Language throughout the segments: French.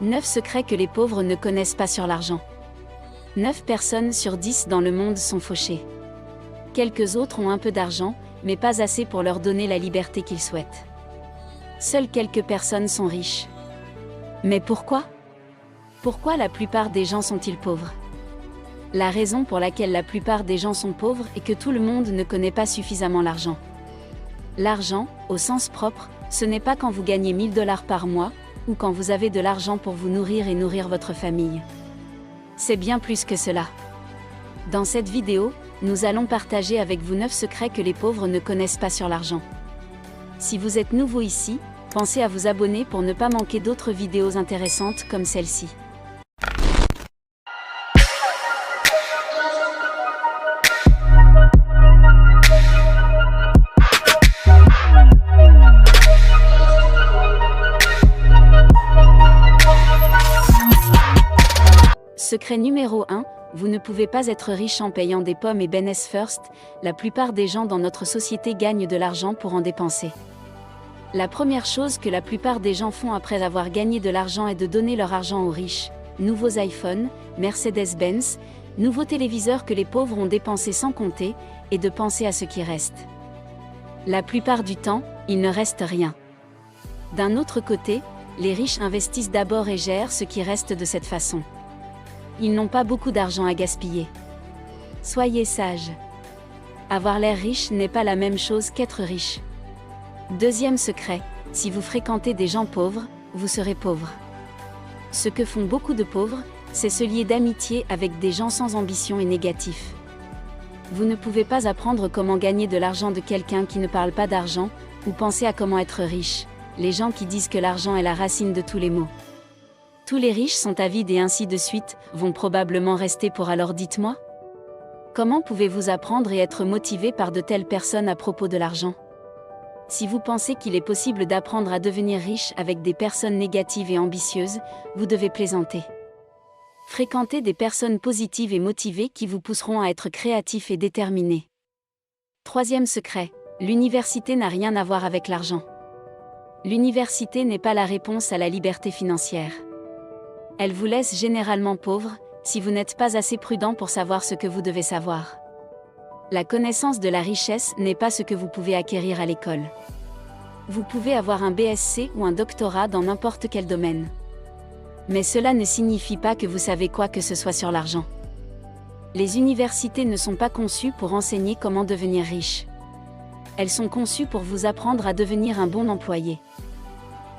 9 secrets que les pauvres ne connaissent pas sur l'argent. 9 personnes sur 10 dans le monde sont fauchées. Quelques autres ont un peu d'argent, mais pas assez pour leur donner la liberté qu'ils souhaitent. Seules quelques personnes sont riches. Mais pourquoi? Pourquoi la plupart des gens sont-ils pauvres? La raison pour laquelle la plupart des gens sont pauvres est que tout le monde ne connaît pas suffisamment l'argent. L'argent, au sens propre, ce n'est pas quand vous gagnez 1000 $ par mois, ou quand vous avez de l'argent pour vous nourrir et nourrir votre famille. C'est bien plus que cela. Dans cette vidéo, nous allons partager avec vous 9 secrets que les pauvres ne connaissent pas sur l'argent. Si vous êtes nouveau ici, pensez à vous abonner pour ne pas manquer d'autres vidéos intéressantes comme celle-ci. Secret numéro 1, vous ne pouvez pas être riche en payant des pommes et Ben's First, la plupart des gens dans notre société gagnent de l'argent pour en dépenser. La première chose que la plupart des gens font après avoir gagné de l'argent est de donner leur argent aux riches. Nouveaux iPhones, Mercedes-Benz, nouveaux téléviseurs que les pauvres ont dépensés sans compter, et de penser à ce qui reste. La plupart du temps, il ne reste rien. D'un autre côté, les riches investissent d'abord et gèrent ce qui reste de cette façon. Ils n'ont pas beaucoup d'argent à gaspiller. Soyez sages. Avoir l'air riche n'est pas la même chose qu'être riche. Deuxième secret, si vous fréquentez des gens pauvres, vous serez pauvre. Ce que font beaucoup de pauvres, c'est se lier d'amitié avec des gens sans ambition et négatifs. Vous ne pouvez pas apprendre comment gagner de l'argent de quelqu'un qui ne parle pas d'argent, ou penser à comment être riche, les gens qui disent que l'argent est la racine de tous les maux. Tous les riches sont avides et ainsi de suite, vont probablement rester pour alors dites-moi. Comment pouvez-vous apprendre et être motivé par de telles personnes à propos de l'argent? Si vous pensez qu'il est possible d'apprendre à devenir riche avec des personnes négatives et ambitieuses, vous devez plaisanter. Fréquentez des personnes positives et motivées qui vous pousseront à être créatif et déterminé. Troisième secret, l'université n'a rien à voir avec l'argent. L'université n'est pas la réponse à la liberté financière. Elle vous laisse généralement pauvre, si vous n'êtes pas assez prudent pour savoir ce que vous devez savoir. La connaissance de la richesse n'est pas ce que vous pouvez acquérir à l'école. Vous pouvez avoir un BSc ou un doctorat dans n'importe quel domaine. Mais cela ne signifie pas que vous savez quoi que ce soit sur l'argent. Les universités ne sont pas conçues pour enseigner comment devenir riche. Elles sont conçues pour vous apprendre à devenir un bon employé.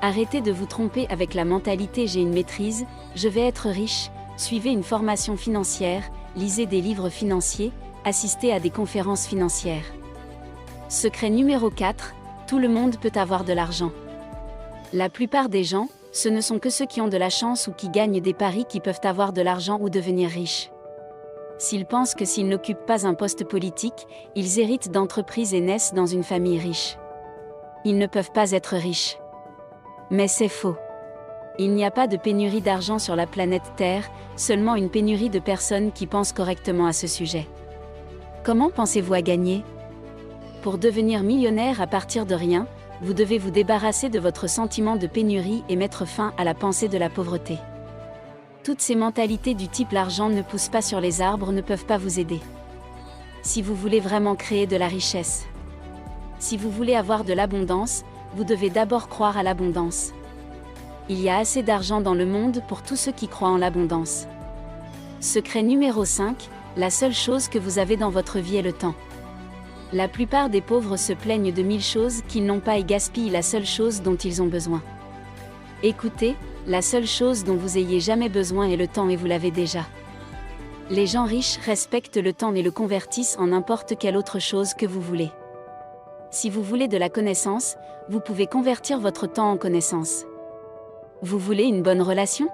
Arrêtez de vous tromper avec la mentalité « j'ai une maîtrise, je vais être riche », suivez une formation financière, lisez des livres financiers, assistez à des conférences financières. Secret numéro 4, tout le monde peut avoir de l'argent. La plupart des gens, ce ne sont que ceux qui ont de la chance ou qui gagnent des paris qui peuvent avoir de l'argent ou devenir riches. S'ils pensent que s'ils n'occupent pas un poste politique, ils héritent d'entreprises et naissent dans une famille riche. Ils ne peuvent pas être riches. Mais c'est faux. Il n'y a pas de pénurie d'argent sur la planète Terre, seulement une pénurie de personnes qui pensent correctement à ce sujet. Comment pensez-vous à gagner? Pour devenir millionnaire à partir de rien, vous devez vous débarrasser de votre sentiment de pénurie et mettre fin à la pensée de la pauvreté. Toutes ces mentalités du type l'argent ne pousse pas sur les arbres ne peuvent pas vous aider. Si vous voulez vraiment créer de la richesse, si vous voulez avoir de l'abondance, vous devez d'abord croire à l'abondance. Il y a assez d'argent dans le monde pour tous ceux qui croient en l'abondance. Secret numéro 5, la seule chose que vous avez dans votre vie est le temps. La plupart des pauvres se plaignent de 1000 choses qu'ils n'ont pas et gaspillent la seule chose dont ils ont besoin. Écoutez, la seule chose dont vous ayez jamais besoin est le temps et vous l'avez déjà. Les gens riches respectent le temps et le convertissent en n'importe quelle autre chose que vous voulez. Si vous voulez de la connaissance, vous pouvez convertir votre temps en connaissance. Vous voulez une bonne relation?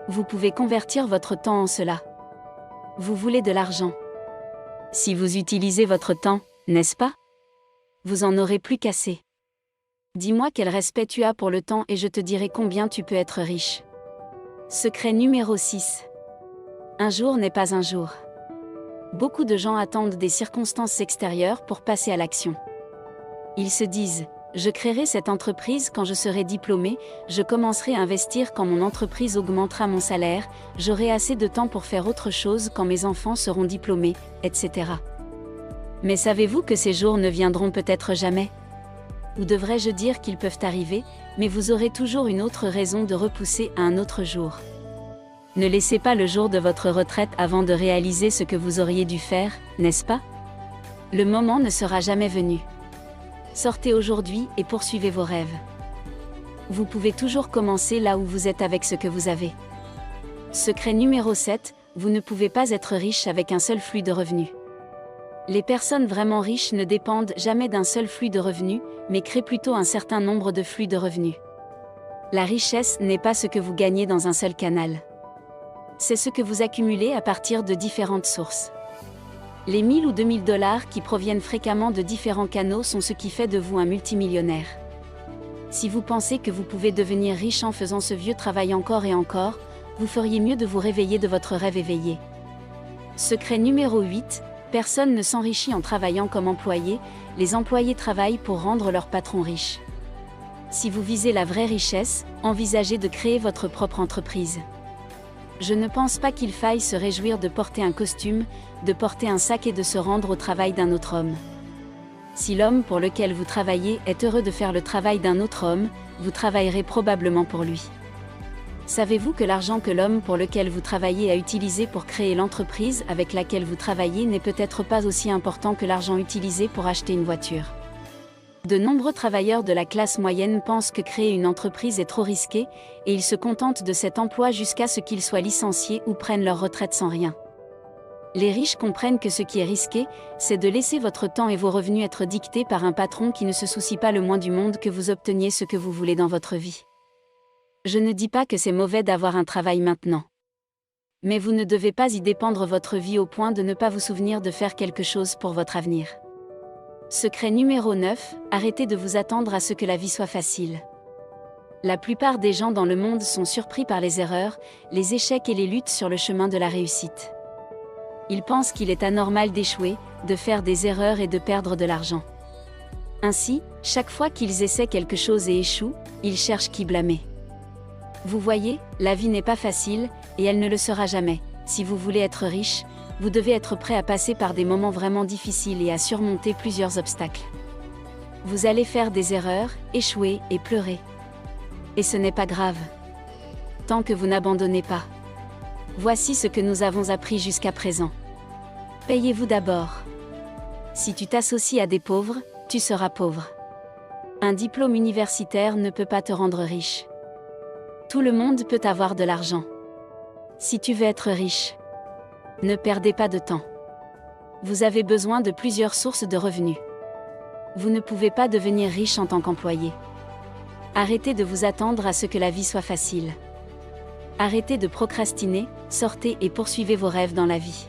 Vous pouvez convertir votre temps en cela. Vous voulez de l'argent? Si vous utilisez votre temps, n'est-ce pas? Vous en aurez plus qu'assez. Dis-moi quel respect tu as pour le temps et je te dirai combien tu peux être riche. Secret numéro 6. Un jour n'est pas un jour. Beaucoup de gens attendent des circonstances extérieures pour passer à l'action. Ils se disent, Je créerai cette entreprise quand je serai diplômé, je commencerai à investir quand mon entreprise augmentera mon salaire, j'aurai assez de temps pour faire autre chose quand mes enfants seront diplômés, etc. Mais savez-vous que ces jours ne viendront peut-être jamais? Ou devrais-je dire qu'ils peuvent arriver, mais vous aurez toujours une autre raison de repousser à un autre jour. Ne laissez pas le jour de votre retraite avant de réaliser ce que vous auriez dû faire, n'est-ce pas? Le moment ne sera jamais venu. Sortez aujourd'hui et poursuivez vos rêves. Vous pouvez toujours commencer là où vous êtes avec ce que vous avez. Secret numéro 7, vous ne pouvez pas être riche avec un seul flux de revenus. Les personnes vraiment riches ne dépendent jamais d'un seul flux de revenus, mais créent plutôt un certain nombre de flux de revenus. La richesse n'est pas ce que vous gagnez dans un seul canal. C'est ce que vous accumulez à partir de différentes sources. Les 1000 ou 2000 dollars qui proviennent fréquemment de différents canaux sont ce qui fait de vous un multimillionnaire. Si vous pensez que vous pouvez devenir riche en faisant ce vieux travail encore et encore, vous feriez mieux de vous réveiller de votre rêve éveillé. Secret numéro 8, personne ne s'enrichit en travaillant comme employé, les employés travaillent pour rendre leur patron riche. Si vous visez la vraie richesse, envisagez de créer votre propre entreprise. Je ne pense pas qu'il faille se réjouir de porter un costume, de porter un sac et de se rendre au travail d'un autre homme. Si l'homme pour lequel vous travaillez est heureux de faire le travail d'un autre homme, vous travaillerez probablement pour lui. Savez-vous que l'argent que l'homme pour lequel vous travaillez a utilisé pour créer l'entreprise avec laquelle vous travaillez n'est peut-être pas aussi important que l'argent utilisé pour acheter une voiture? De nombreux travailleurs de la classe moyenne pensent que créer une entreprise est trop risqué, et ils se contentent de cet emploi jusqu'à ce qu'ils soient licenciés ou prennent leur retraite sans rien. Les riches comprennent que ce qui est risqué, c'est de laisser votre temps et vos revenus être dictés par un patron qui ne se soucie pas le moins du monde que vous obteniez ce que vous voulez dans votre vie. Je ne dis pas que c'est mauvais d'avoir un travail maintenant. Mais vous ne devez pas y dépendre votre vie au point de ne pas vous souvenir de faire quelque chose pour votre avenir. Secret numéro 9, arrêtez de vous attendre à ce que la vie soit facile. La plupart des gens dans le monde sont surpris par les erreurs, les échecs et les luttes sur le chemin de la réussite. Ils pensent qu'il est anormal d'échouer, de faire des erreurs et de perdre de l'argent. Ainsi, chaque fois qu'ils essaient quelque chose et échouent, ils cherchent qui blâmer. Vous voyez, la vie n'est pas facile, et elle ne le sera jamais. Si vous voulez être riche, vous devez être prêt à passer par des moments vraiment difficiles et à surmonter plusieurs obstacles. Vous allez faire des erreurs, échouer et pleurer. Et ce n'est pas grave. Tant que vous n'abandonnez pas. Voici ce que nous avons appris jusqu'à présent. Payez-vous d'abord. Si tu t'associes à des pauvres, tu seras pauvre. Un diplôme universitaire ne peut pas te rendre riche. Tout le monde peut avoir de l'argent. Si tu veux être riche, ne perdez pas de temps. Vous avez besoin de plusieurs sources de revenus. Vous ne pouvez pas devenir riche en tant qu'employé. Arrêtez de vous attendre à ce que la vie soit facile. Arrêtez de procrastiner, sortez et poursuivez vos rêves dans la vie.